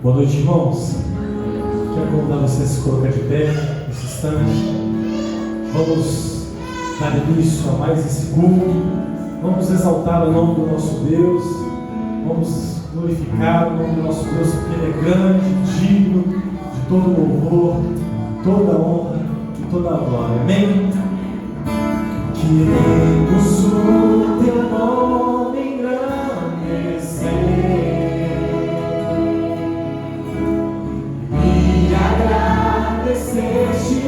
Boa noite, irmãos. Quero convidar você a se colocar de pé nesse instante. Vamos dar início a mais esse culto. Vamos exaltar o nome do nosso Deus. Vamos glorificar o nome do nosso Deus, porque Ele é grande, digno de todo louvor, toda honra e toda glória. Amém? Queremos o Teu nome engrandecer e agradecer-te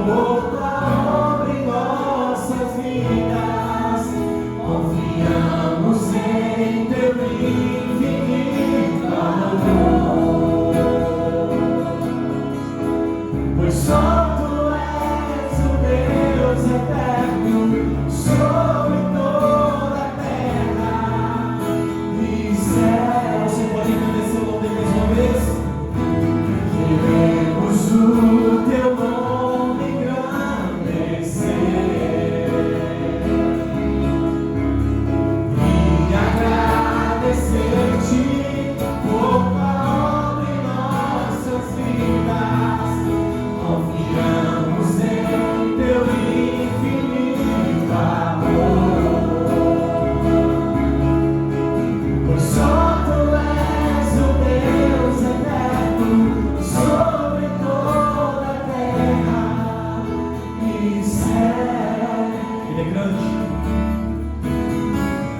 por Tua obra em nossas vidas. Confiamos em Teu infinito amor, pois só Tu és o Deus eterno sobre toda a terra e céu. Você pode agradecer o nome dele mais uma vez? Queremos o Teu nome engrandecer e agradecer-te por Tua obra em nossas vidas. Confiamos em Teu infinito amor, pois só Tu és o Deus eterno sobre toda a terra e céu. Ele é grande.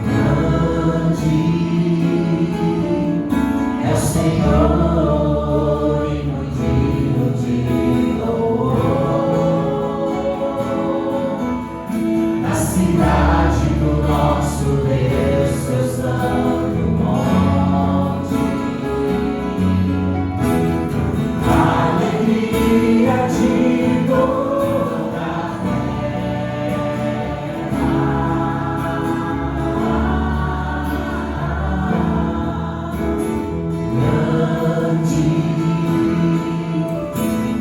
Grande é o Senhor e muito digno de louvor. Na cidade do nosso Deus, Seu santo monte, a alegria de toda a grande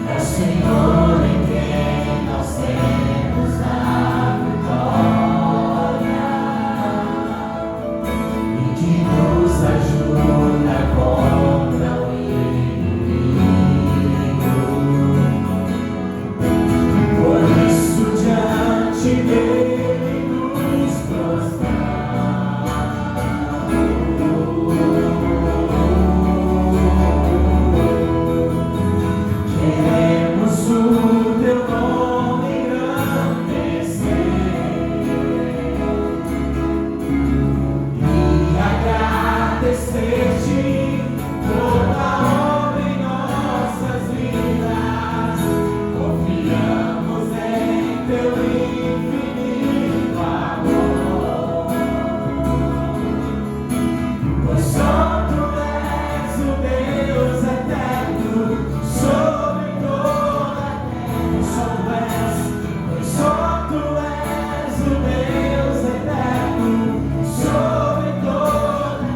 é o Senhor em quem nós temos a vitória e que nos ajuda contra o inimigo. Por isso diante dele nos prostramos. Queremos o Teu nome engrandecer e agradecer-te por Tua obra em nossas vidas. Confiamos em Teu infinito amor, pois só Tu és o Deus eterno sobre toda a terra. Só Tu és o Deus eterno sobre toda a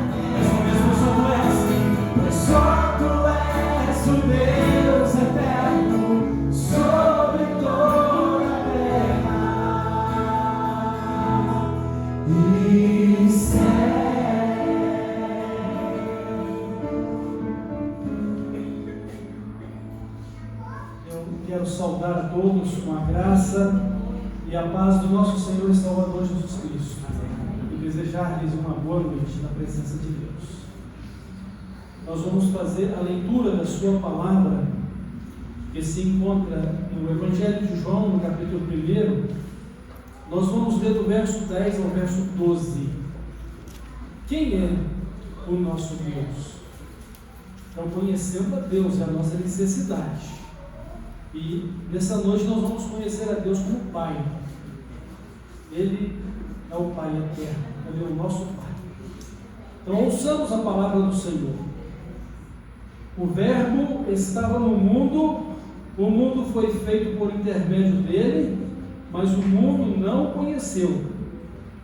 terra. Pois só Tu és o Deus eterno sobre toda a terra e céu. Eu quero saudar a todos com a graça e a paz do nosso Senhor e Salvador Jesus Cristo e desejar-lhes uma boa noite na presença de Deus. Nós vamos fazer a leitura da Sua palavra, que se encontra no Evangelho de João, no capítulo 1. Nós vamos ler do verso 10 ao verso 12. Quem é o nosso Deus? Então, conhecendo a Deus é a nossa necessidade. E nessa noite nós vamos conhecer a Deus como Pai. Ele é o Pai eterno, Ele é o nosso Pai. Então ouçamos a palavra do Senhor. O Verbo estava no mundo, o mundo foi feito por intermédio dele, mas o mundo não o conheceu.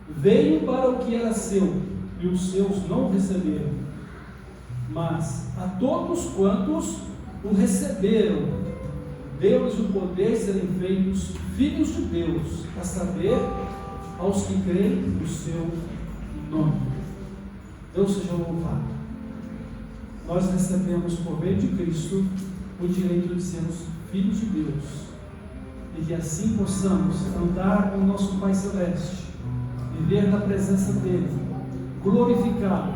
Veio para o que era seu, e os seus não o receberam. Mas a todos quantos o receberam, deu-lhes o poder de serem feitos filhos de Deus, a saber, aos que creem no seu nome. Deus seja louvado. nós recebemos por meio de Cristo o direito de sermos filhos de Deus, e que assim possamos andar com o nosso Pai Celeste, viver na presença dEle, glorificá-lo,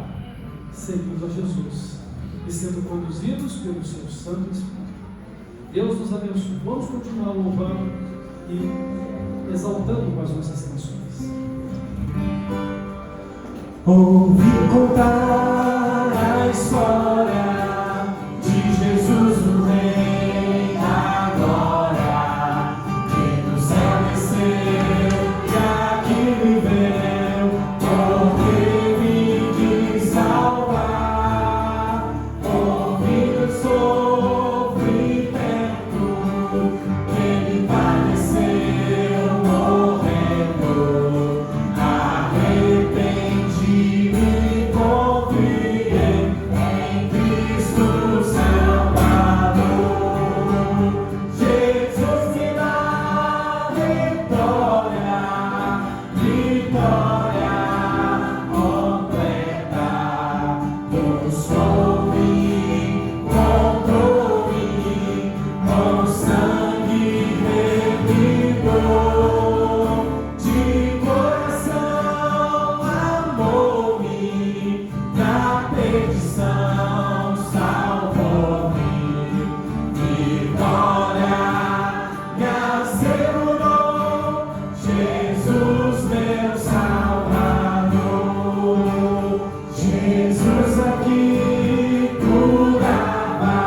seguindo a Jesus e sendo conduzidos pelo seu Santo Espírito. Deus nos abençoe. Vamos continuar louvando e exaltando com as nossas canções. Ouvi contar a história de Jesus no Rei da Glória, que do céu desceu e aqui viveu, porque me quis salvar. Ouvi o sofrimento, ele padeceu morrendo. Arrependi-me, confiei em Cristo Salvador. Jesus me dá vitória, vitória completa. Buscou-me, comprou-me, com sangue redimidor. De coração amou-me, na perdição salvou-me. Vitória me assegurou, Jesus meu Salvador. Jesus aqui curava,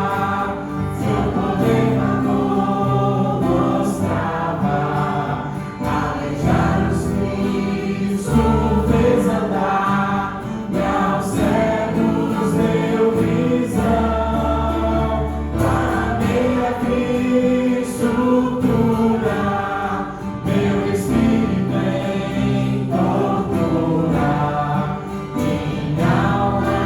seu poder no amor mostrava. Aleijados Cristo fez andar, e aos cegos deu visão. Clamei a Cristo cura, meu espírito em tortura. Minha alma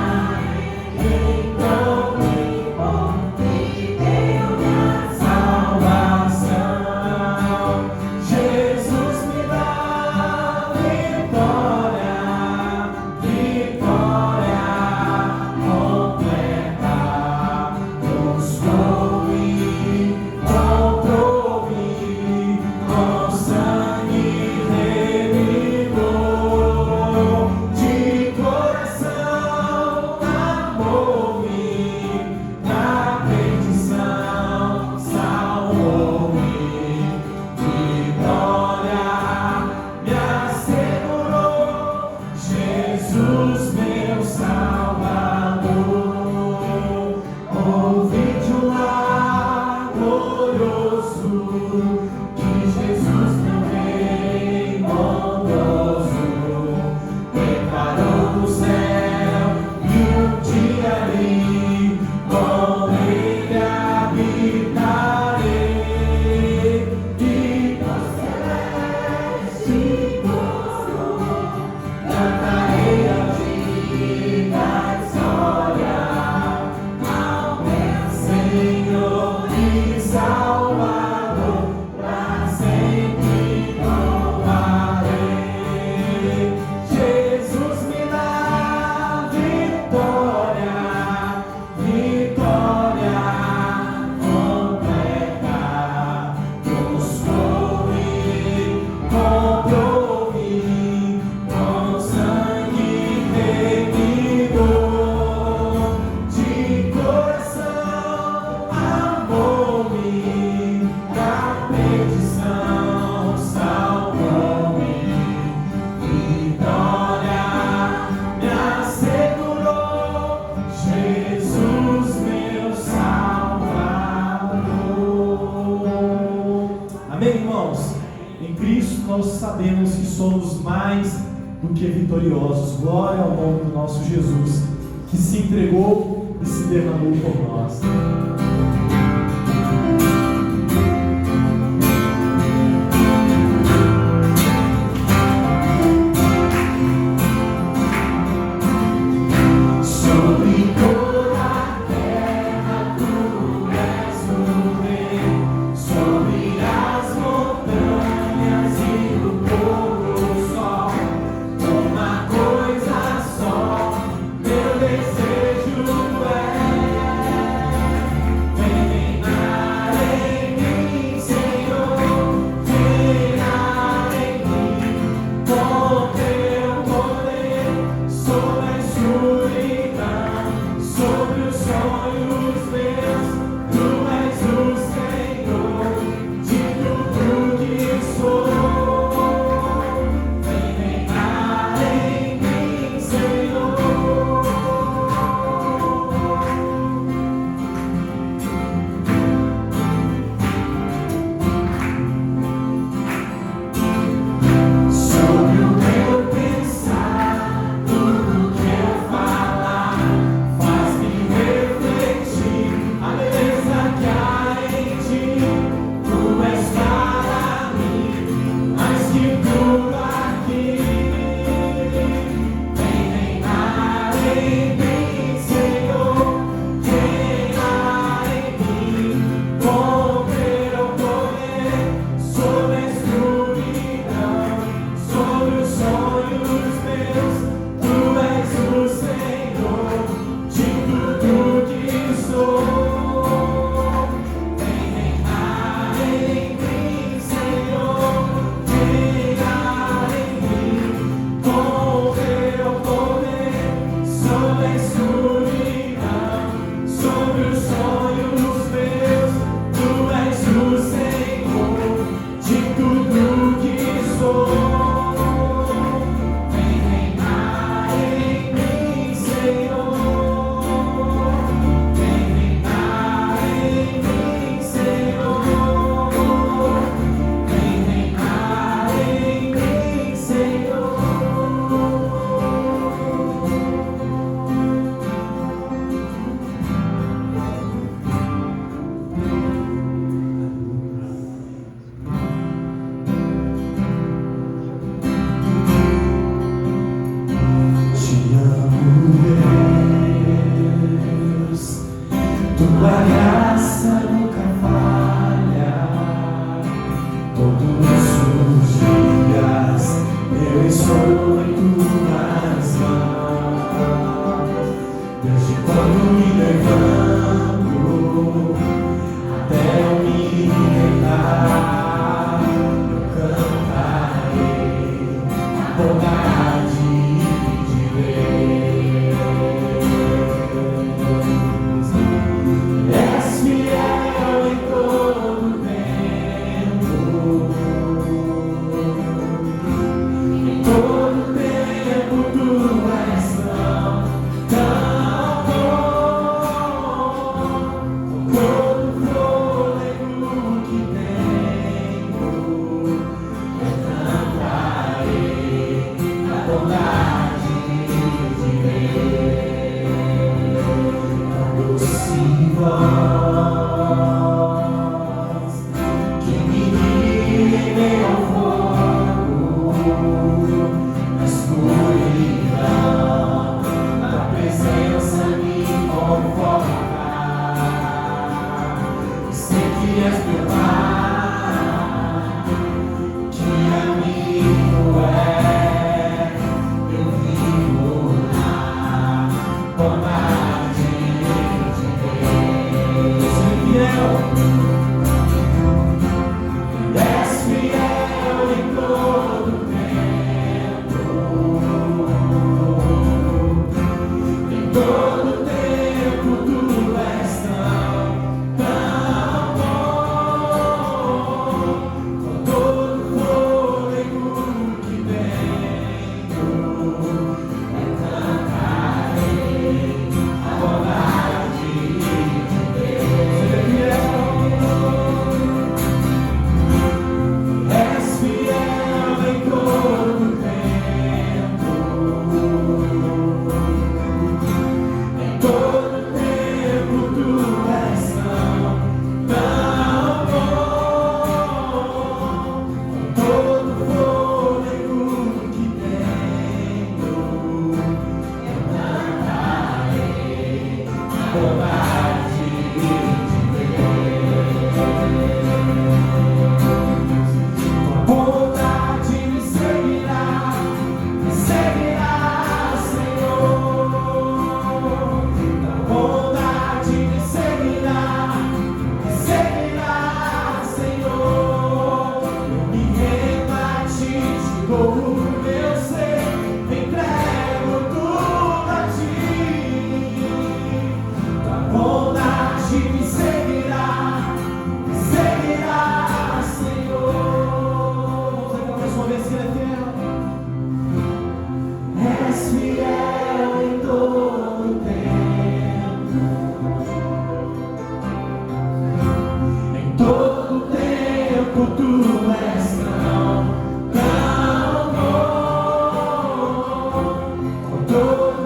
então me encontre, deu minha salvação. Jesus me dá vitória, vitória completa. Buscou-me, comprou-me, com sangue redimidor. De coração amou-me, na perdição salvou-me. Vitória me assegurou, Jesus meu Salvador. Ouvi de um lar glorioso que Jesus meu Rei bondoso preparou no céu, e um dia ali com Ele habitarei. E no celeste coro cantarei a vida história ao meu Senhor e Salvador, pra sempre louvarei. Jesus me dá vitória, vitória completa. Buscou-me, comprou-me, com sangue redimidor. De coração amou-me, da perdição salvou-me. Vitória me assegurou, Jesus meu Salvador. Amém, irmãos? Em Cristo nós sabemos que somos mais do que vitoriosos. Glória ao nome do nosso Jesus, que se entregou e se derramou por nós. Sobre toda a terra tu és o Rei, sobre as montanhas e o pôr do sol. Uma coisa só, meu desejo é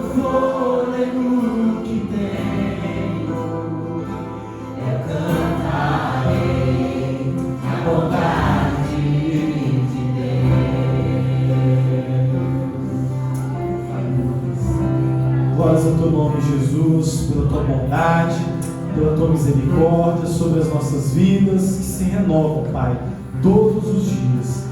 fôlego que tenho, eu cantarei a bondade de Deus. Glórias ao teu nome, Jesus, pela tua bondade, pela tua misericórdia sobre as nossas vidas, que se renovam, Pai, todos os dias.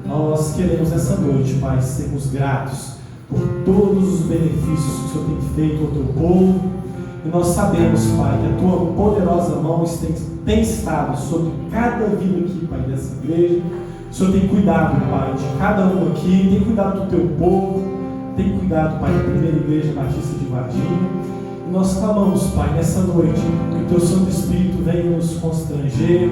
Nós queremos nessa noite, Pai, sermos gratos por todos os benefícios que o Senhor tem feito ao teu povo, e nós sabemos, Pai, que a tua poderosa mão tem estado sobre cada vida aqui, Pai, dessa igreja. O Senhor tem cuidado, Pai, de cada um aqui, tem cuidado do teu povo, tem cuidado, Pai, da primeira igreja batista de Varginha. E nós clamamos, Pai, nessa noite, que o teu Santo Espírito venha nos constranger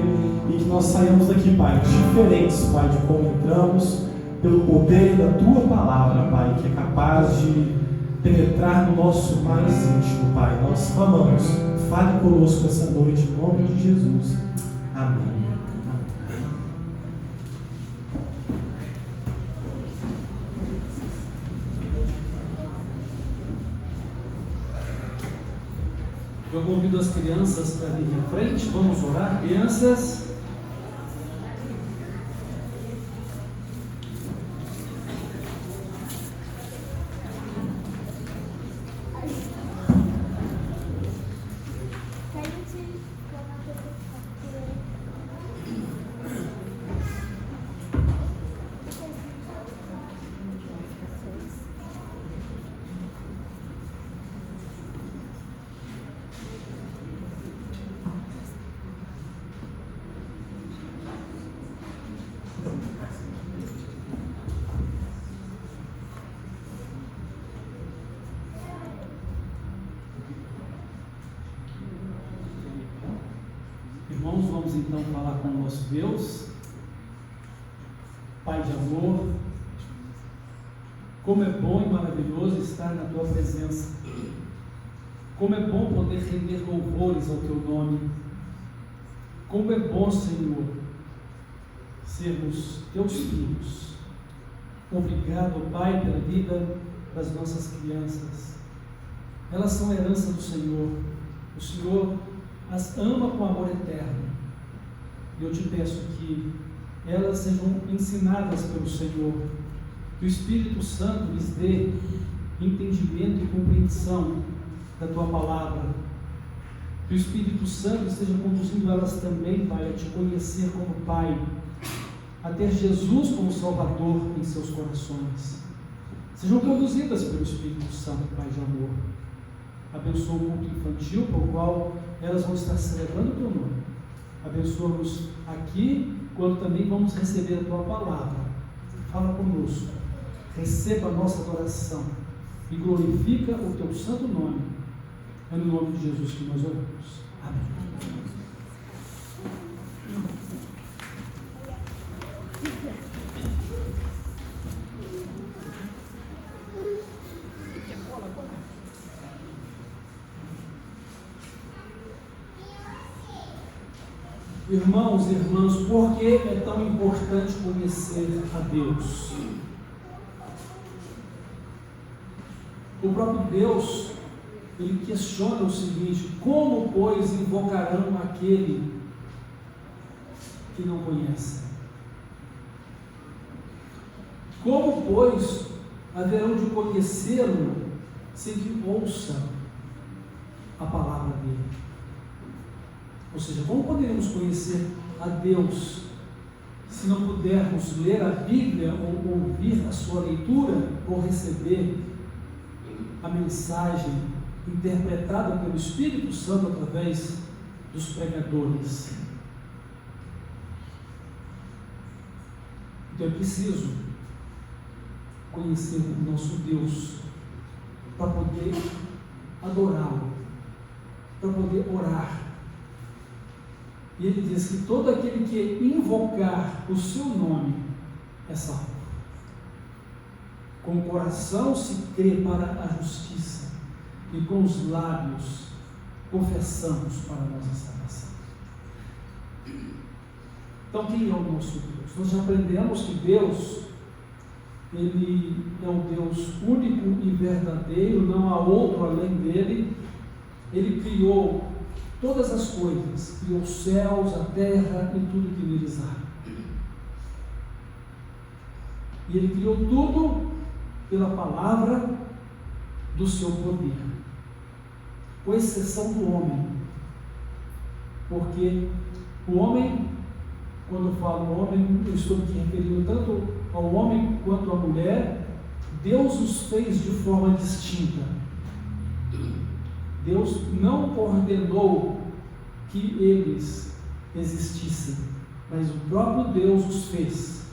e que nós saiamos daqui, Pai, diferentes, Pai, de como entramos, pelo poder da tua palavra, Pai, que é capaz de penetrar no nosso mais íntimo, Pai. Nós clamamos, fale conosco essa noite, em nome de Jesus. Amém. Eu convido as crianças para vir à frente, vamos orar, crianças. Irmãos, vamos então falar com o nosso Deus, Pai de amor. Como é bom e maravilhoso estar na tua presença. Como é bom poder render louvores ao teu nome. Como é bom, Senhor, sermos teus filhos. Obrigado, Pai, pela vida das nossas crianças. Elas são a herança do Senhor. O Senhor as ama com amor eterno. E eu te peço que elas sejam ensinadas pelo Senhor, que o Espírito Santo lhes dê entendimento e compreensão da tua palavra, que o Espírito Santo esteja conduzindo elas também, Pai, a te conhecer como Pai, a ter Jesus como Salvador em seus corações. Sejam conduzidas pelo Espírito Santo, Pai de amor. Abençoa o culto infantil, por qual elas vão estar celebrando o teu nome. Abençoa-nos aqui, quando também vamos receber a tua palavra. Fala conosco, receba a nossa adoração e glorifica o teu santo nome. É no nome de Jesus que nós oramos. Amém. Irmãos e irmãs, por que é tão importante conhecer a Deus? O próprio Deus, ele questiona o seguinte: como, pois, invocarão aquele que não conhecem? Como, pois, haverão de conhecê-lo sem que ouçam a palavra dele? Ou seja, como poderemos conhecer a Deus se não pudermos ler a Bíblia ou ouvir a sua leitura ou receber a mensagem interpretada pelo Espírito Santo através dos pregadores? Então é preciso conhecer o nosso Deus para poder adorá-lo, para poder orar. E ele diz que todo aquele que invocar o seu nome é salvo. Com o coração se crê para a justiça, e com os lábios confessamos para a nossa salvação. Então, quem é o nosso Deus? Nós já aprendemos que Deus Ele é o Deus único e verdadeiro, não há outro além dele. Ele criou todas as coisas, criou os céus, a terra e tudo que neles há. E Ele criou tudo pela palavra do seu poder, com exceção do homem. Porque o homem, quando eu falo homem, eu estou me referindo tanto ao homem quanto à mulher. Deus os fez de forma distinta. Deus não ordenou que eles existissem, mas o próprio Deus os fez.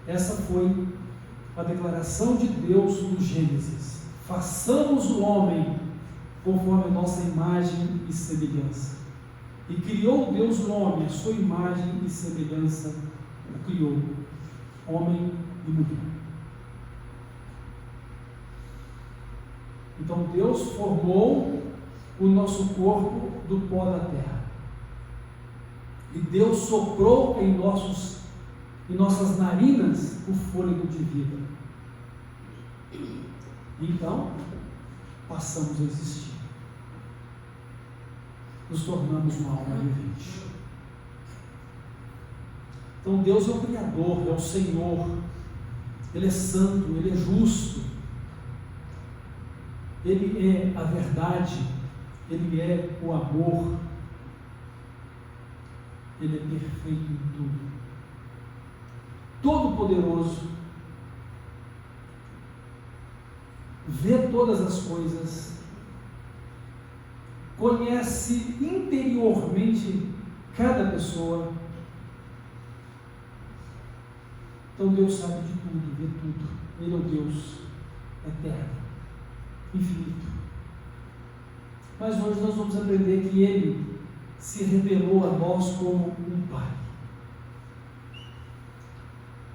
Essa foi a declaração de Deus no Gênesis: façamos o homem conforme a nossa imagem e semelhança. E criou Deus o homem, a sua imagem e semelhança o criou, homem e mulher. Então Deus formou o nosso corpo do pó da terra. E Deus soprou em nossas narinas o fôlego de vida. Então, passamos a existir. Nos tornamos uma alma vivente. Então Deus é o Criador, é o Senhor. Ele é santo, Ele é justo. Ele é a verdade, Ele é o amor. Ele é perfeito em tudo. Todo-Poderoso, vê todas as coisas, conhece interiormente cada pessoa. Então Deus sabe de tudo, vê tudo. Ele é o Deus eterno, infinito. Mas hoje nós vamos aprender que Ele se revelou a nós como um Pai.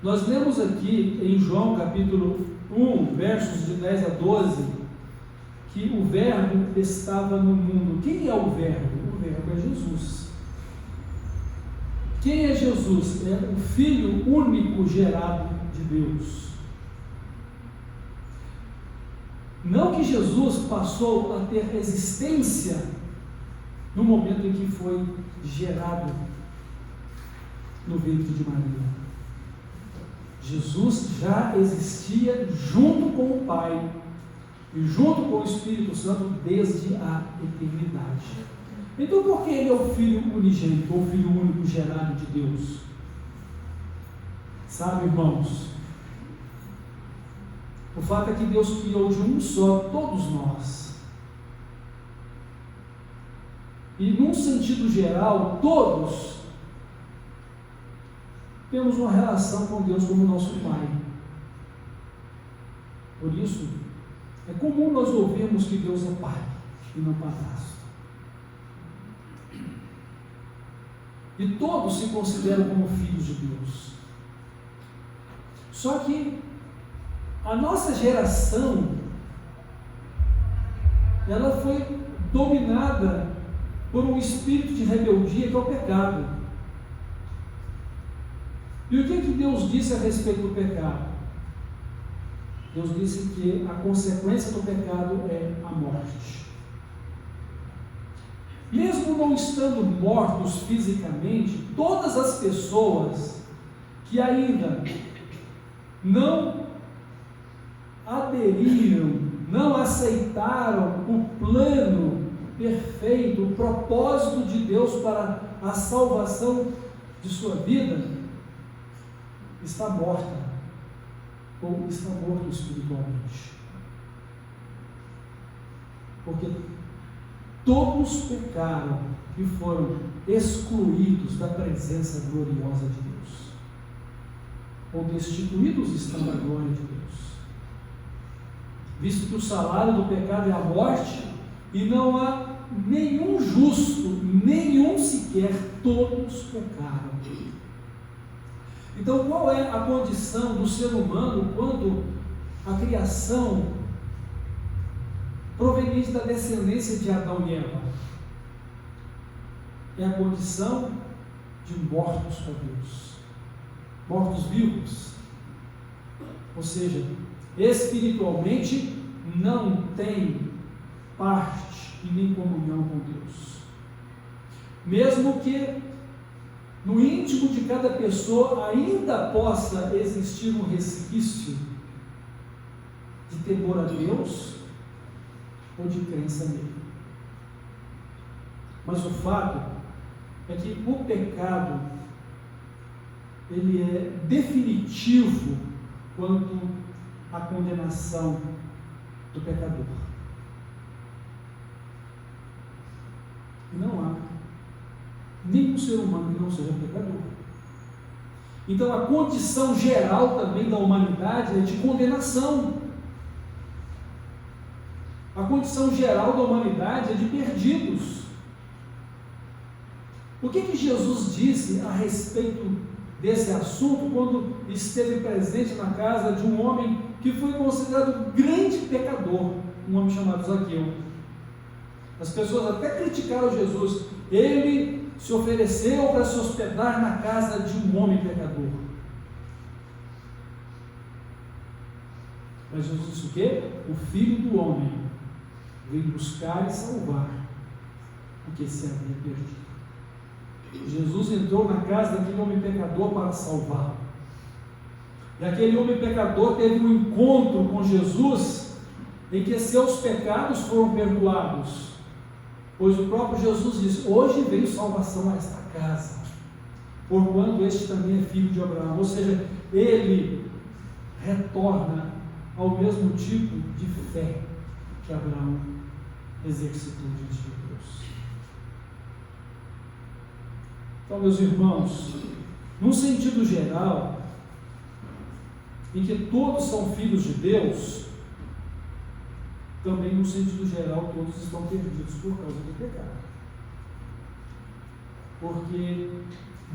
Nós lemos aqui em João capítulo 1, versos de 10 a 12, que o Verbo estava no mundo. Quem é o Verbo? O Verbo é Jesus. Quem é Jesus? É o Filho único gerado de Deus. Não que Jesus passou a ter existência no momento em que foi gerado no ventre de Maria. Jesus já existia junto com o Pai e junto com o Espírito Santo desde a eternidade. Então, por que Ele é o Filho unigênito, ou o Filho único gerado de Deus? Sabe, irmãos, o fato é que Deus criou de um só todos nós. E num sentido geral, todos temos uma relação com Deus como nosso Pai. Por isso, é comum nós ouvirmos que Deus é Pai e não padrasto. E todos se consideram como filhos de Deus. Só que a nossa geração, ela foi dominada por um espírito de rebeldia que é o pecado. E o que Deus disse a respeito do pecado? Deus disse que a consequência do pecado é a morte. Mesmo não estando mortos fisicamente, todas as pessoas que ainda não aderiram, não aceitaram o plano perfeito, o propósito de Deus para a salvação de sua vida, está morta, ou está morto espiritualmente. Porque todos pecaram e foram excluídos da presença gloriosa de Deus, ou destituídos estão da glória de Deus. Visto que o salário do pecado é a morte, e não há nenhum justo, nenhum sequer, todos pecaram. Então, qual é a condição do ser humano quando a criação proveniente da descendência de Adão e Eva? É a condição de mortos para Deus, mortos vivos. ou seja, espiritualmente não tem parte e nem comunhão com Deus. Mesmo que no íntimo de cada pessoa ainda possa existir um resquício de temor a Deus ou de crença nele. Mas o fato é que o pecado, ele é definitivo quanto à condenação do pecador. E não há nenhum ser humano que não seja pecador. Então a condição geral também da humanidade é de condenação. A condição geral da humanidade é de perdidos. O que Jesus disse a respeito desse assunto quando esteve presente na casa de um homem que foi considerado grande pecador, um homem chamado Zaqueu? As pessoas até criticaram Jesus. Ele se ofereceu para se hospedar na casa de um homem pecador. Mas Jesus disse o quê? O Filho do Homem veio buscar e salvar o que se havia perdido. Jesus entrou na casa daquele homem pecador para salvá-lo. E aquele homem pecador teve um encontro com Jesus em que seus pecados foram perdoados. Pois o próprio Jesus disse: hoje veio salvação a esta casa, porquanto este também é filho de Abraão. Ou seja, ele retorna ao mesmo tipo de fé que Abraão exercitou diante de Deus. Então, meus irmãos, num sentido geral, em que todos são filhos de Deus, também no sentido geral todos estão perdidos por causa do pecado. Porque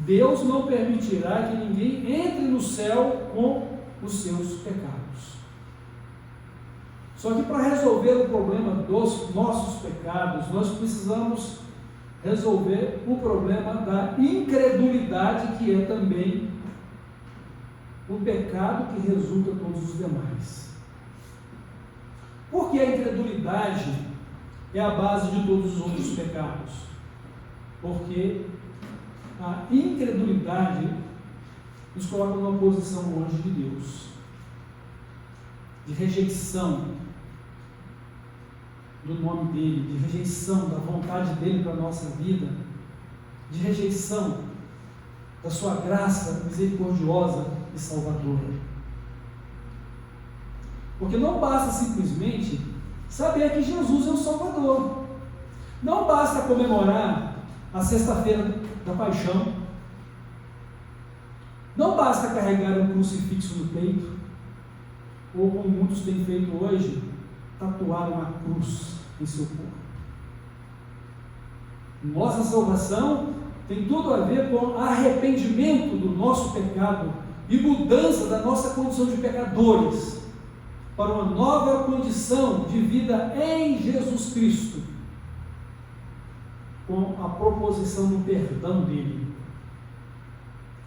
Deus não permitirá que ninguém entre no céu com os seus pecados. Só que para resolver o problema dos nossos pecados, nós precisamos resolver o problema da incredulidade, que é também um pecado que resulta todos os demais. Porque a incredulidade é a base de todos os outros pecados. Porque a incredulidade nos coloca numa posição longe de Deus, de rejeição do nome dele, de rejeição da vontade dele para a nossa vida, de rejeição da sua graça misericordiosa e salvadora. Porque não basta simplesmente saber que Jesus é o Salvador. Não basta comemorar a sexta-feira da paixão. Não basta carregar um crucifixo no peito, ou como muitos têm feito hoje, tatuar uma cruz em seu corpo. Nossa salvação tem tudo a ver com arrependimento do nosso pecado e mudança da nossa condição de pecadores para uma nova condição de vida em Jesus Cristo, com a proposição do perdão dele.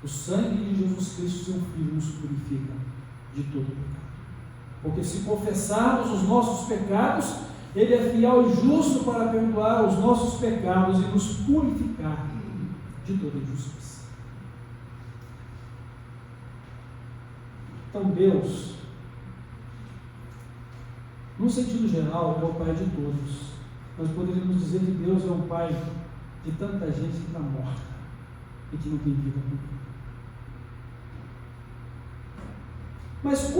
O sangue de Jesus Cristo, seu Filho, nos purifica de todo pecado. Porque se confessarmos os nossos pecados, ele é fiel e justo para perdoar os nossos pecados e nos purificar de toda injustiça. Então Deus, num sentido geral, é o Pai de todos. Nós poderíamos dizer que Deus é o Pai de tanta gente que está morta e que não tem vida com Ele. Mas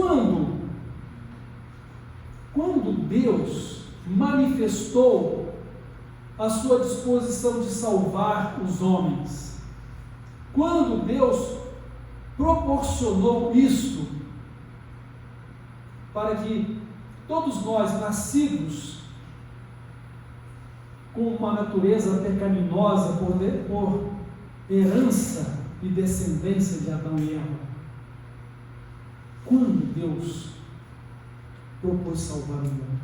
quando Deus manifestou a sua disposição de salvar os homens, quando Deus proporcionou isto para que todos nós, nascidos com uma natureza pecaminosa por herança e descendência de Adão e Eva, quando Deus propôs salvar o mundo?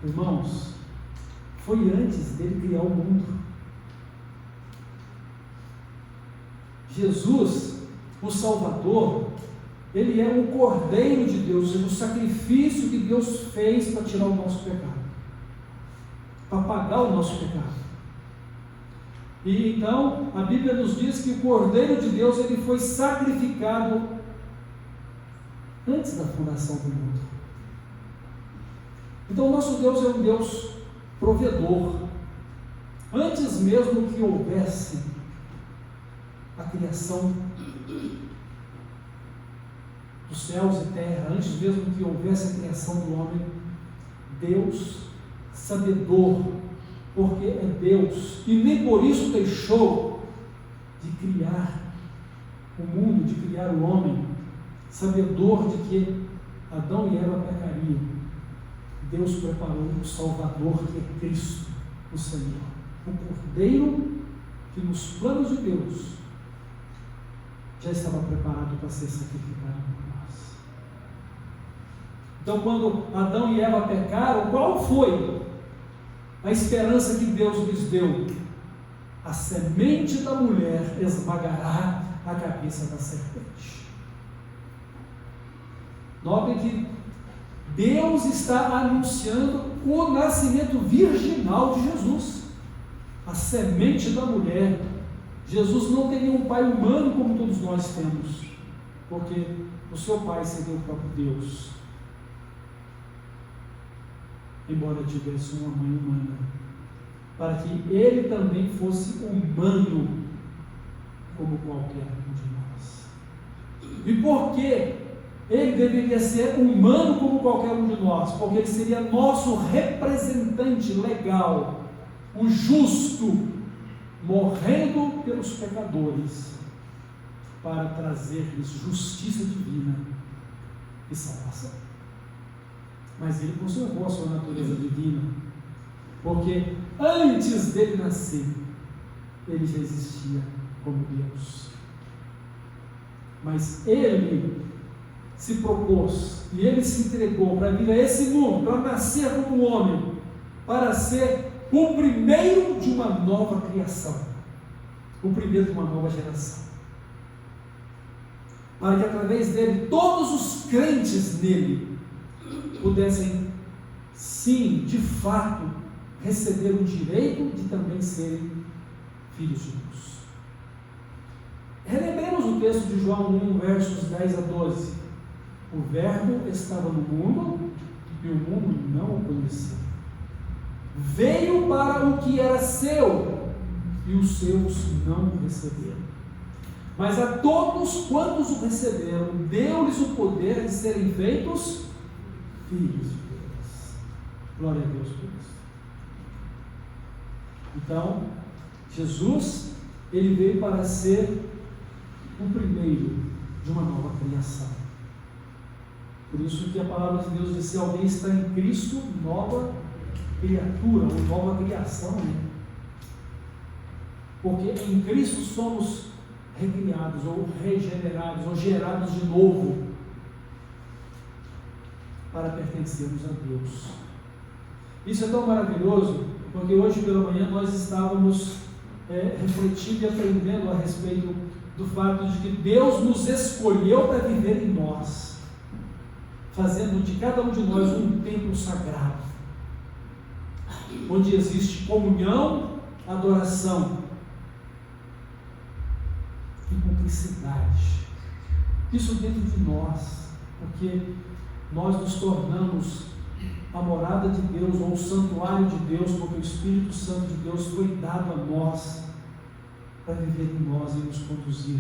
Irmãos, foi antes dele criar o mundo. Jesus, o Salvador, Ele é o Cordeiro de Deus, o sacrifício que Deus fez para tirar o nosso pecado, para pagar o nosso pecado. E então a Bíblia nos diz que o Cordeiro de Deus ele foi sacrificado antes da fundação do mundo. Então o nosso Deus é um Deus provedor. Antes mesmo que houvesse a criação dos céus e terra, antes mesmo que houvesse a criação do homem, Deus, sabedor, porque é Deus, e nem por isso deixou de criar o mundo, de criar o homem, sabedor de que Adão e Eva pecariam, Deus preparou o Salvador, que é Cristo, o Senhor, o Cordeiro que nos planos de Deus já estava preparado para ser sacrificado por nós. Então, quando Adão e Eva pecaram, qual foi a esperança que Deus lhes deu? A semente da mulher esmagará a cabeça da serpente. Notem que Deus está anunciando o nascimento virginal de Jesus, a semente da mulher. Jesus não teria um pai humano como todos nós temos, porque o seu pai seria o próprio Deus, embora tivesse uma mãe humana, para que ele também fosse humano como qualquer um de nós. E por que ele deveria ser humano como qualquer um de nós? Porque ele seria nosso representante legal, o justo, morrendo pelos pecadores, para trazer-lhes justiça divina e salvação. Mas ele conservou a sua natureza divina, porque antes dele nascer, ele já existia como Deus. Mas ele se propôs e ele se entregou para vir a esse mundo, para nascer como homem, para ser o primeiro de uma nova criação, o primeiro de uma nova geração, para que através dele todos os crentes nele pudessem, sim, de fato, receber o direito de também serem filhos de Deus. Relembremos o texto de João 1, versos 10 a 12. O Verbo estava no mundo e o mundo não o conheceu. Veio para o que era seu e os seus não o receberam. Mas a todos quantos o receberam, deu-lhes o poder de serem feitos filhos de Deus. Glória a Deus por isso. Então, Jesus, ele veio para ser o primeiro de uma nova criação. Por isso que a palavra de Deus diz: se alguém está em Cristo, nova criatura, ou nova criação, né? Porque em Cristo somos recriados, ou regenerados, ou gerados de novo, para pertencermos a Deus. Isso é tão maravilhoso, porque hoje pela manhã nós estávamos refletindo e aprendendo a respeito do fato de que Deus nos escolheu para viver em nós, fazendo de cada um de nós um templo sagrado, onde existe comunhão, adoração e cumplicidade. Isso dentro de nós, porque nós nos tornamos a morada de Deus, ou o santuário de Deus, porque o Espírito Santo de Deus foi dado a nós para viver em nós e nos conduzir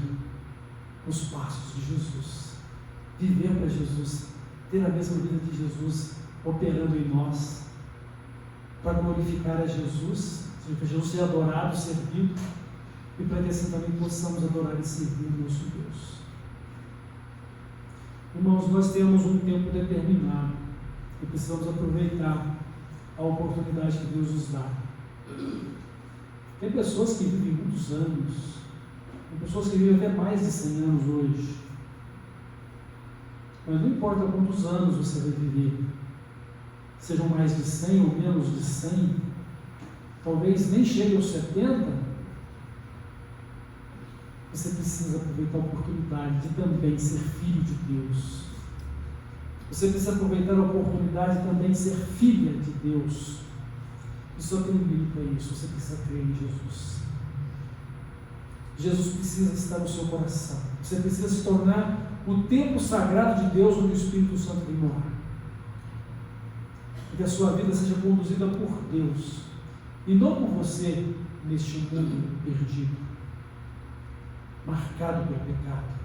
nos passos de Jesus, viver para Jesus, ter a mesma vida de Jesus operando em nós, para glorificar a Jesus, para Jesus ser adorado, servido, e para que assim também possamos adorar e servir o nosso Deus. Irmãos, nós temos um tempo determinado e precisamos aproveitar a oportunidade que Deus nos dá. Tem pessoas que vivem muitos anos, tem pessoas que vivem até mais de 100 anos hoje, mas não importa quantos anos você vai viver, sejam mais de 100 ou menos de 100, talvez nem chegue aos 70, você precisa aproveitar a oportunidade de também ser filho de Deus. Você precisa aproveitar a oportunidade de também ser filha de Deus. E só tem um meio para isso, você precisa crer em Jesus. Jesus precisa estar no seu coração. Você precisa se tornar o templo sagrado de Deus, onde o Espírito Santo vem morar. E que a sua vida seja conduzida por Deus, e não por você neste mundo perdido, marcado pelo pecado,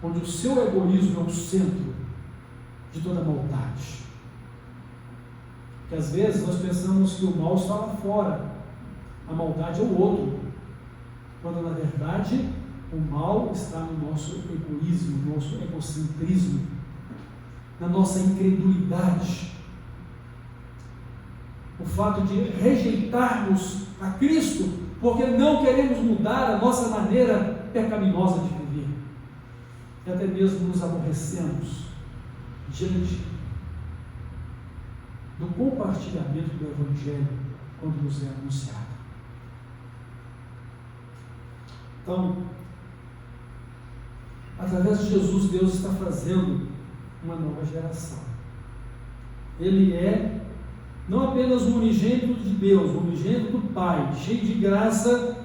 onde o seu egoísmo é o centro de toda a maldade. Que às vezes nós pensamos que o mal está lá fora, a maldade é o outro, quando na verdade o mal está no nosso egoísmo, no nosso egocentrismo, na nossa incredulidade. O fato de rejeitarmos a Cristo porque não queremos mudar a nossa maneira pecaminosa de viver. E até mesmo nos aborrecemos diante do compartilhamento do Evangelho quando nos é anunciado. Então, através de Jesus, Deus está fazendo uma nova geração. Ele é não apenas o unigênito de Deus, o unigênito do Pai, cheio de graça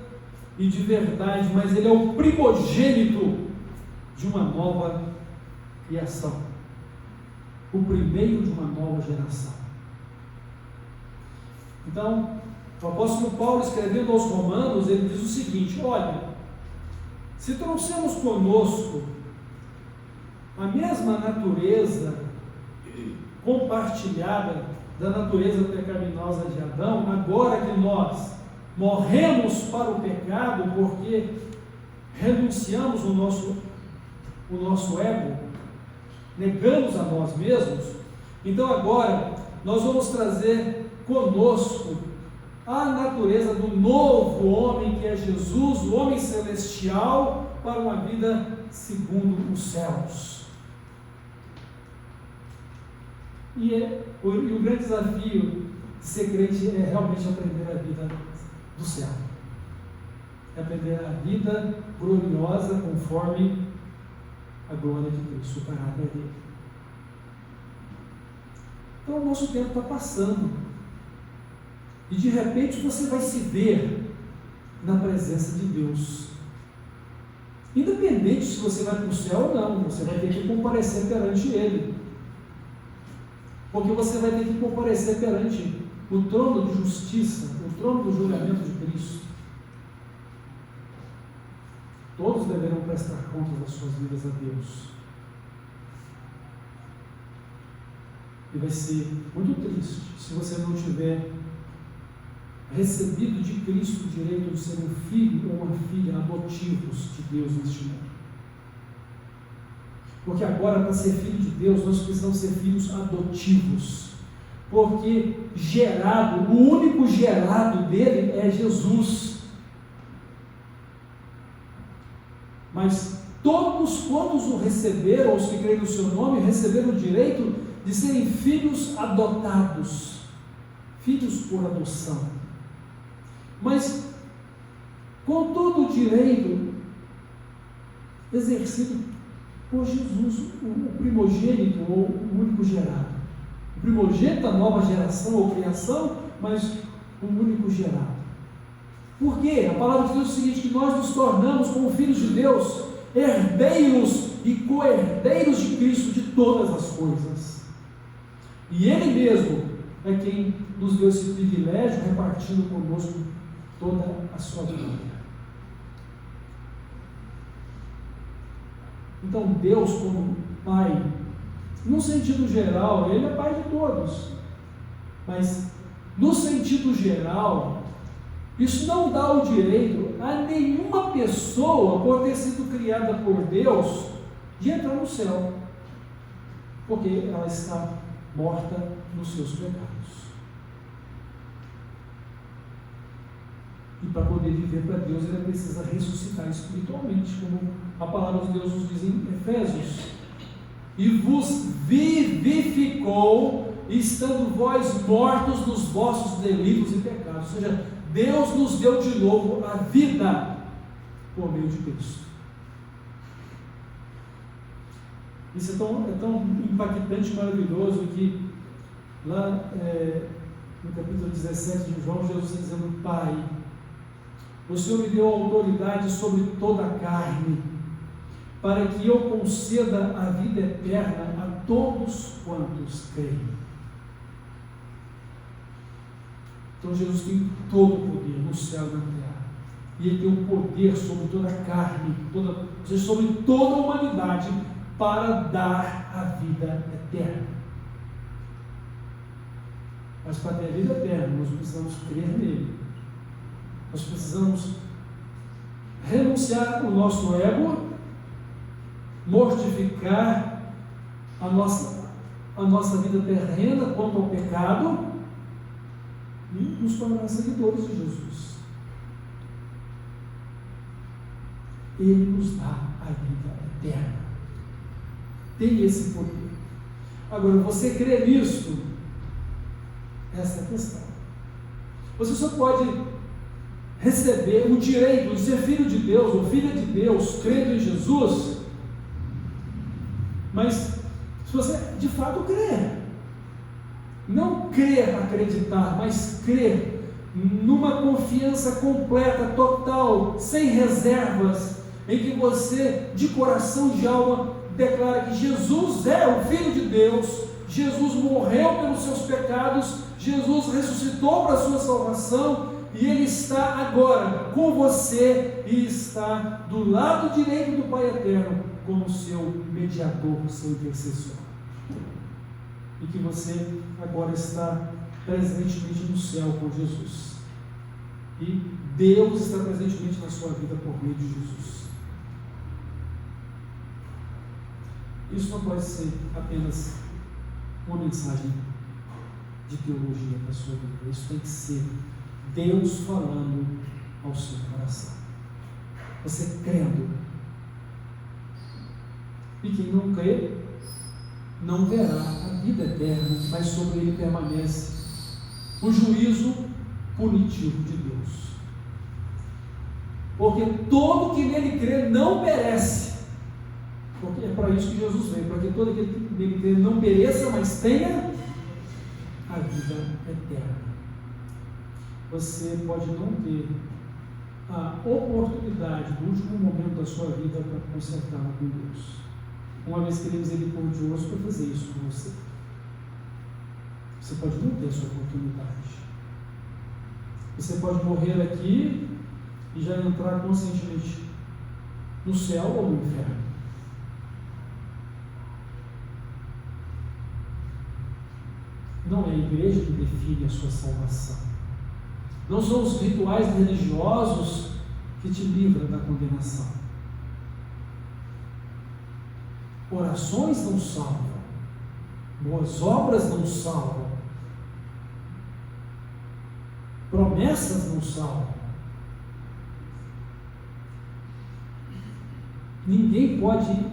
e de verdade, mas Ele é o primogênito de uma nova criação, o primeiro de uma nova geração. Então, o apóstolo Paulo, escrevendo aos Romanos, ele diz o seguinte: olha, se trouxemos conosco a mesma natureza compartilhada da natureza pecaminosa de Adão, agora que nós morremos para o pecado porque renunciamos o nosso ego, negamos a nós mesmos, então agora nós vamos trazer conosco a natureza do novo homem que é Jesus, o homem celestial, para uma vida segundo os céus. E o grande desafio de ser crente é realmente aprender a vida do céu, é aprender a vida gloriosa conforme a glória de Cristo, o caráter dele. Então o nosso tempo está passando, e de repente você vai se ver na presença de Deus, independente se você vai para o céu ou não, você vai ter que comparecer perante Ele, porque você vai ter que comparecer perante o trono de justiça, o trono do julgamento de Cristo. Todos deverão prestar contas das suas vidas a Deus. E vai ser muito triste se você não tiver recebido de Cristo o direito de ser um filho ou uma filha adotivos de Deus neste mundo. Porque agora, para ser filho de Deus, nós precisamos ser filhos adotivos. Porque gerado, o único gerado dele é Jesus. Mas todos, quando o receberam, os que creem no seu nome, receberam o direito de serem filhos adotados, filhos por adoção. Mas com todo o direito exercido por Jesus, o primogênito ou o único gerado. O primogênito da nova geração ou criação, mas o único gerado. Por quê? A palavra de Deus é o seguinte: que nós nos tornamos, como filhos de Deus, herdeiros e co-herdeiros de Cristo de todas as coisas. E Ele mesmo é quem nos deu esse privilégio, repartindo conosco toda a sua glória. Então Deus, como Pai, no sentido geral, Ele é Pai de todos, mas no sentido geral, isso não dá o direito a nenhuma pessoa, por ter sido criada por Deus, de entrar no céu, porque ela está morta nos seus pecados. E para poder viver para Deus, ele precisa ressuscitar espiritualmente, como a palavra de Deus nos diz em Efésios: e vos vivificou, estando vós mortos nos vossos delitos e pecados. Ou seja, Deus nos deu de novo a vida. por meio de Cristo. Isso é tão impactante e maravilhoso que lá no capítulo 17 de João, Jesus está dizendo: Pai, o Senhor me deu autoridade sobre toda a carne, para que eu conceda a vida eterna a todos quantos creem. Então Jesus tem todo o poder no céu e na terra. E Ele tem o poder sobre toda a carne, sobre toda a humanidade, para dar a vida eterna. Mas para ter a vida eterna, nós precisamos crer nele. Nós precisamos renunciar o nosso ego, mortificar a nossa vida terrena quanto ao pecado e nos tornar seguidores de Jesus. Ele nos dá a vida eterna. Tem esse poder. Agora, você crê nisso? Essa é a questão. Você só pode receber o direito de ser filho de Deus ou filha de Deus, crendo em Jesus, mas se você de fato crer, não crer, acreditar, mas crer numa confiança completa, total, sem reservas, em que você, de coração e de alma, declara que Jesus é o Filho de Deus, Jesus morreu pelos seus pecados, Jesus ressuscitou para a sua salvação, e Ele está agora com você e está do lado direito do Pai Eterno como seu mediador, seu intercessor. E que você agora está presentemente no céu com Jesus. E Deus está presentemente na sua vida por meio de Jesus. Isso não pode ser apenas uma mensagem de teologia para a sua vida. Isso tem que ser Deus falando ao seu coração. Você crendo. E quem não crê, não verá a vida eterna, mas sobre ele permanece o juízo punitivo de Deus. Porque todo que nele crê não perece. Porque é para isso que Jesus veio, para que todo aquele que nele crê não pereça, mas tenha a vida eterna. Você pode não ter a oportunidade do último momento da sua vida para consertá-la com Deus. Uma vez que Ele é misericordioso para fazer isso com você. Você pode não ter essa oportunidade. Você pode morrer aqui e já entrar conscientemente no céu ou no inferno. Não é a igreja que define a sua salvação. Não são os rituais religiosos que te livram da condenação. Orações não salvam. Boas obras não salvam. Promessas não salvam. Ninguém pode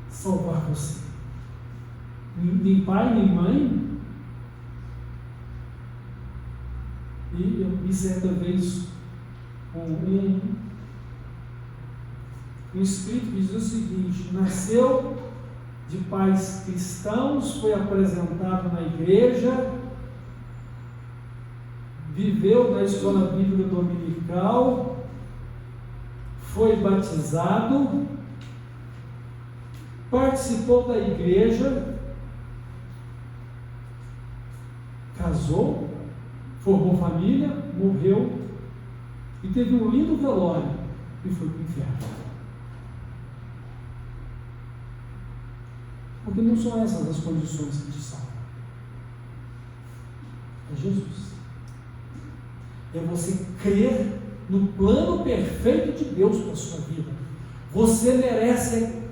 salvar você. Nem pai, nem mãe. E eu vi certa vez um espírito que diz o seguinte: nasceu de pais cristãos, foi apresentado na igreja, viveu na escola bíblica dominical, foi batizado, participou da igreja, casou, formou família, morreu e teve um lindo velório e foi para o inferno. Porque não são essas as condições que te salvam. É Jesus. É você crer no plano perfeito de Deus para a sua vida. Você merece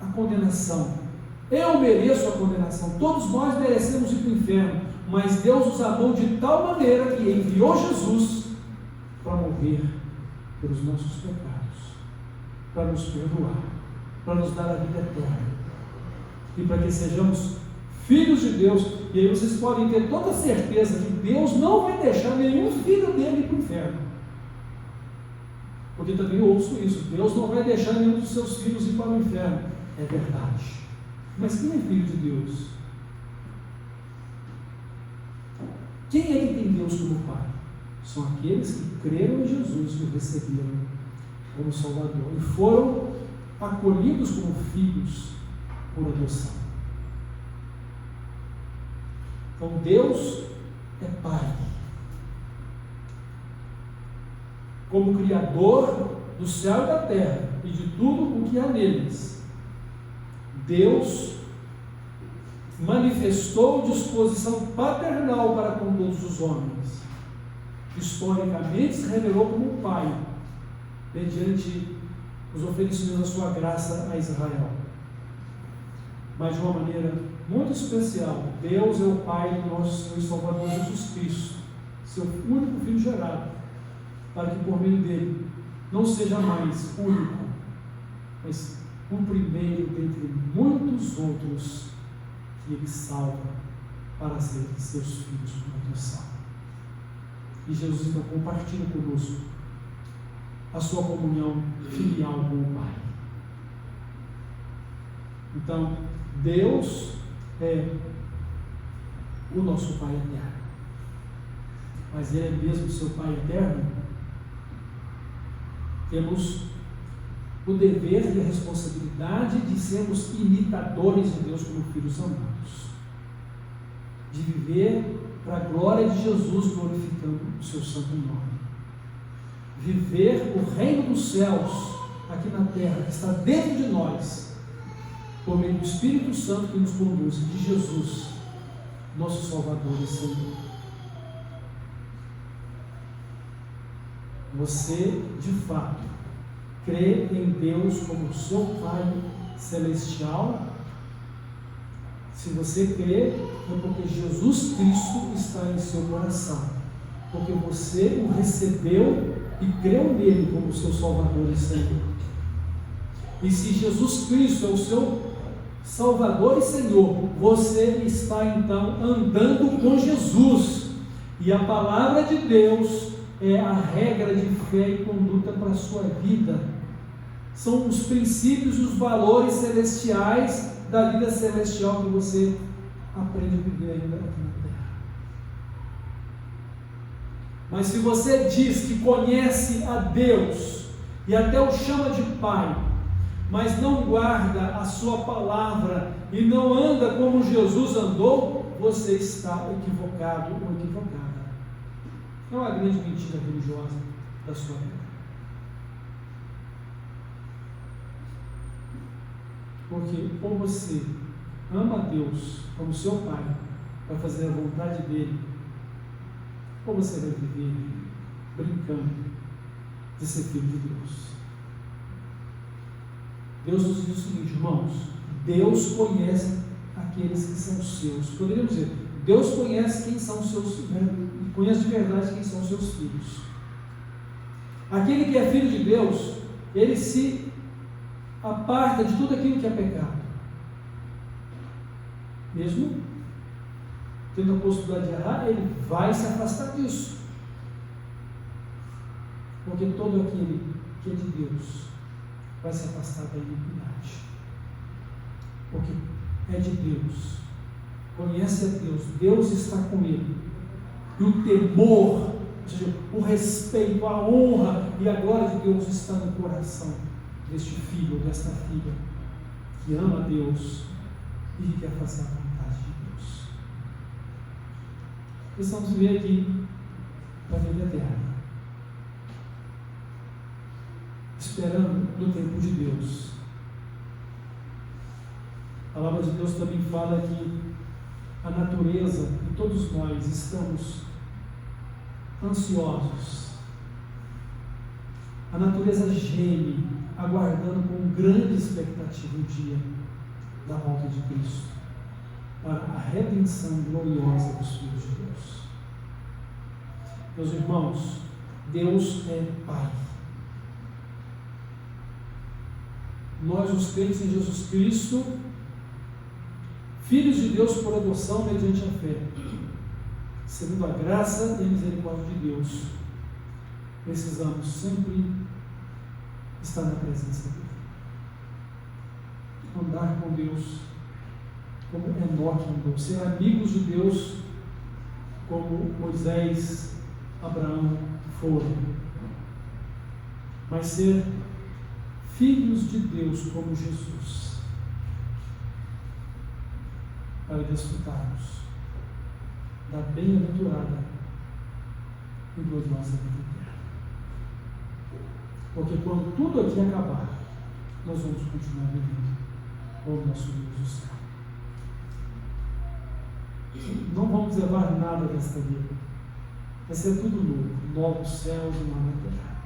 a condenação. Eu mereço a condenação. Todos nós merecemos ir para o inferno. Mas Deus nos amou de tal maneira que enviou Jesus para morrer pelos nossos pecados, para nos perdoar, para nos dar a vida eterna e para que sejamos filhos de Deus. E aí vocês podem ter toda a certeza que Deus não vai deixar nenhum filho dele para o inferno. Porque também eu ouço isso: Deus não vai deixar nenhum dos seus filhos ir para o inferno. É verdade. Mas quem é filho de Deus? Quem é que tem Deus como Pai? São aqueles que creram em Jesus e o receberam como Salvador e foram acolhidos como filhos por adoção. Então Deus é Pai. Como Criador do céu e da terra e de tudo o que há neles, Deus manifestou disposição paternal para com todos os homens. Historicamente se revelou como Pai, mediante os oferecimentos da sua graça a Israel. Mas de uma maneira muito especial, Deus é o Pai do nosso Senhor e Salvador Jesus Cristo, seu único Filho gerado, para que por meio dele não seja mais único, mas o primeiro dentre muitos outros que ele salva para ser seus filhos por adoção. E Jesus então compartilha conosco a sua comunhão filial com o Pai. Então, Deus é o nosso Pai eterno. Mas Ele é mesmo seu Pai eterno. Temos o dever e a responsabilidade de sermos imitadores de Deus como filhos amados, de viver para a glória de Jesus, glorificando o seu santo nome, viver o reino dos céus aqui na terra, que está dentro de nós, por meio do Espírito Santo que nos conduz, de Jesus, nosso Salvador e Senhor. Você, de fato, crê em Deus como seu Pai celestial? Se você crê, é porque Jesus Cristo está em seu coração, porque você o recebeu e creu nele como seu Salvador e Senhor. E se Jesus Cristo é o seu Salvador e Senhor, você está então andando com Jesus, e a palavra de Deus é a regra de fé e conduta para a sua vida. São os princípios e os valores celestiais da vida celestial que você aprende a viver ainda aqui na terra. Mas se você diz que conhece a Deus e até o chama de Pai, mas não guarda a sua palavra e não anda como Jesus andou, você está equivocado ou equivocada. É uma grande mentira religiosa da sua vida. Porque ou você ama a Deus como seu Pai, para fazer a vontade dele, ou você vai viver brincando de ser filho de Deus. Deus nos diz o seguinte, irmãos: Deus conhece aqueles que são seus. Poderíamos dizer, Deus conhece quem são seus, conhece de verdade quem são seus filhos. Aquele que é filho de Deus, ele se aparta de tudo aquilo que é pecado, mesmo tendo a possibilidade de errar, ele vai se afastar disso, porque todo aquele que é de Deus vai se afastar da iniquidade, porque é de Deus, conhece a Deus, Deus está com ele, e o temor, ou seja, o respeito, a honra e a glória de Deus está no coração deste filho, desta filha, que ama a Deus e que quer fazer a vontade de Deus. Precisamos viver aqui para a vida eterna, esperando no tempo de Deus. A palavra de Deus também fala que a natureza e todos nós estamos ansiosos. A natureza geme, aguardando com grande expectativa o dia da volta de Cristo, para a redenção gloriosa dos filhos de Deus. Meus irmãos, Deus é Pai. Nós, os crentes em Jesus Cristo, filhos de Deus por adoção mediante a fé, segundo a graça e a misericórdia de Deus, precisamos sempre estar na presença dele. Andar com Deus como Enoque andou, ser amigos de Deus como Moisés, Abraão foram, mas ser filhos de Deus como Jesus, para desfrutarmos da bem-aventurada e gloriosa vida eterna. Porque quando tudo aqui acabar, nós vamos continuar vivendo com o nosso Deus do céu. Não vamos levar nada desta vida. Vai ser tudo novo, novos céus e nova terra.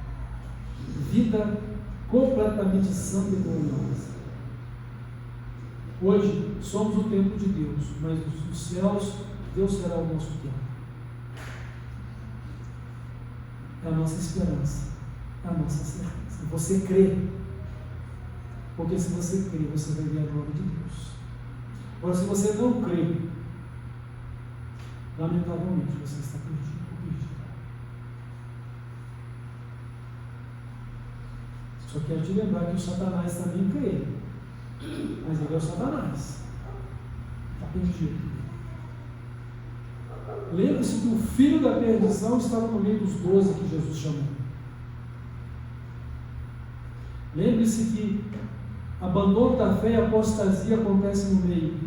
Vida completamente santa e gloriosa. Hoje somos o templo de Deus, mas nos céus Deus será o nosso templo. É a nossa esperança, é a nossa certeza. Você crê, porque se você crê, você vai ver a glória de Deus. Agora, se você não crê, lamentavelmente você está perdido. Só quero te lembrar que o Satanás também crê, mas ele é o Satanás, está perdido. Lembre-se que o filho da perdição estava no meio dos 12 que Jesus chamou. Lembre-se que abandono da fé e apostasia acontece no meio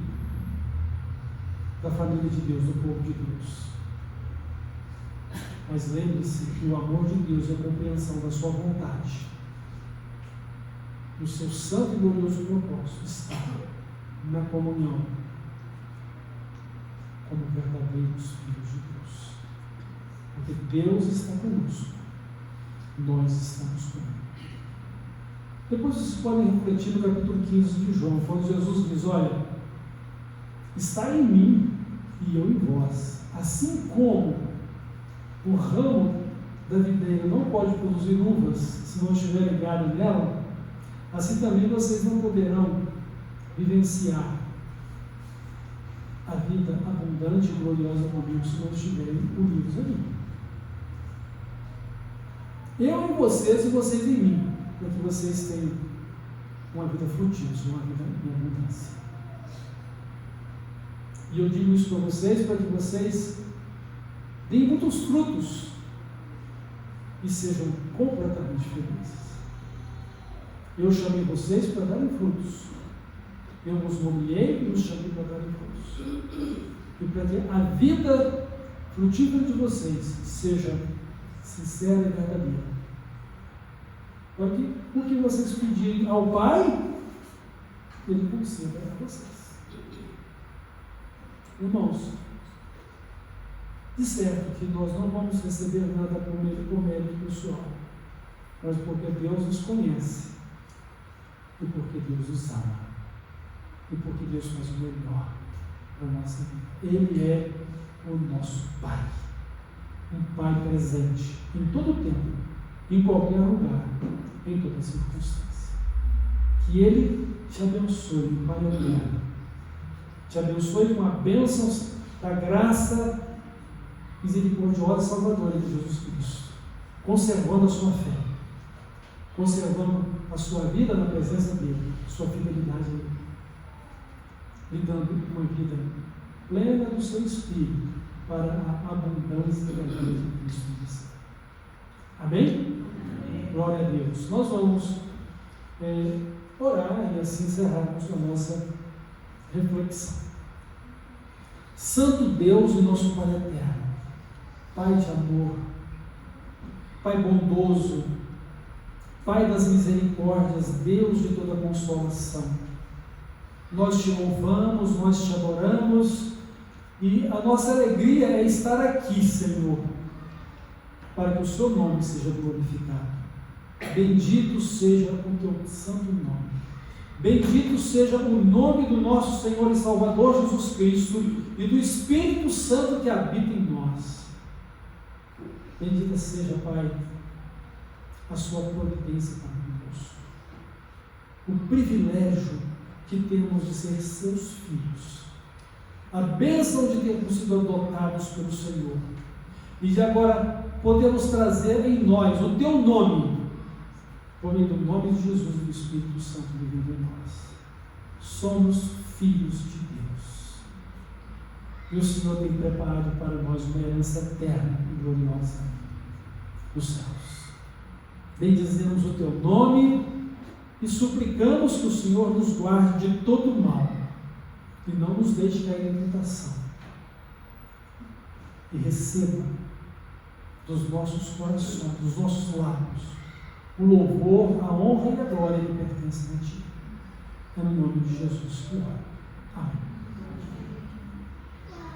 da família de Deus, do povo de Deus. Mas lembre-se que o amor de Deus e a compreensão da sua vontade, o seu santo e glorioso propósito, está na comunhão como verdadeiros filhos de Deus. Porque Deus está conosco, nós estamos com Ele. Depois vocês podem refletir no capítulo 15 de João, quando Jesus diz: olha, está em mim e eu em vós. Assim como o ramo da videira não pode produzir uvas se não estiver ligado nela, assim também vocês não poderão vivenciar a vida abundante e gloriosa comigo se não estiverem unidos a mim. Eu em vocês e vocês em mim, para que vocês tenham uma vida frutífera, uma vida em abundância. E eu digo isso para vocês para que vocês deem muitos frutos e sejam completamente felizes. Eu chamei vocês para darem frutos. Eu vos nomeei e os chamei para darem frutos. E para que a vida frutífera de vocês seja sincera e verdadeira. Para que o que vocês pedirem ao Pai, Ele conceda a vocês. Irmãos, de certo que nós não vamos receber nada por mérito pessoal, mas porque Deus nos conhece, e porque Deus nos ama, e porque Deus faz o melhor para a nossa vida. Ele é o nosso Pai, um Pai presente em todo o tempo, em qualquer lugar, em toda circunstância. Que Ele te abençoe, Pai eterno, te abençoe com a bênção da graça misericordiosa e salvadora de Jesus Cristo, conservando a sua fé, conservando a sua vida na presença dEle, sua fidelidade a Ele, lhe dando uma vida plena do seu Espírito para a abundância da vida de Cristo em você. Amém? Amém? Glória a Deus. Nós vamos orar e assim encerrarmos a nossa reflexão. Santo Deus e nosso Pai eterno, Pai de amor, Pai bondoso, Pai das misericórdias, Deus de toda consolação, nós te louvamos, nós te adoramos e a nossa alegria é estar aqui, Senhor, para que o seu nome seja glorificado. Bendito seja o teu santo nome. Bendito seja o nome do nosso Senhor e Salvador Jesus Cristo e do Espírito Santo que habita em nós. Bendita seja, Pai, a sua providência conosco. O privilégio que temos de ser seus filhos. A bênção de termos sido adotados pelo Senhor. E de agora podemos trazer em nós o teu nome por meio do nome de Jesus e do Espírito Santo vivendo em nós. Somos filhos de Deus. E o Senhor tem preparado para nós uma herança eterna e gloriosa dos céus. Bendizemos o teu nome e suplicamos que o Senhor nos guarde de todo mal e não nos deixe cair em tentação. E receba dos nossos corações, dos nossos lábios, o louvor, a honra e a glória que pertencem a Ti. É no nome de Jesus que oro. Amém.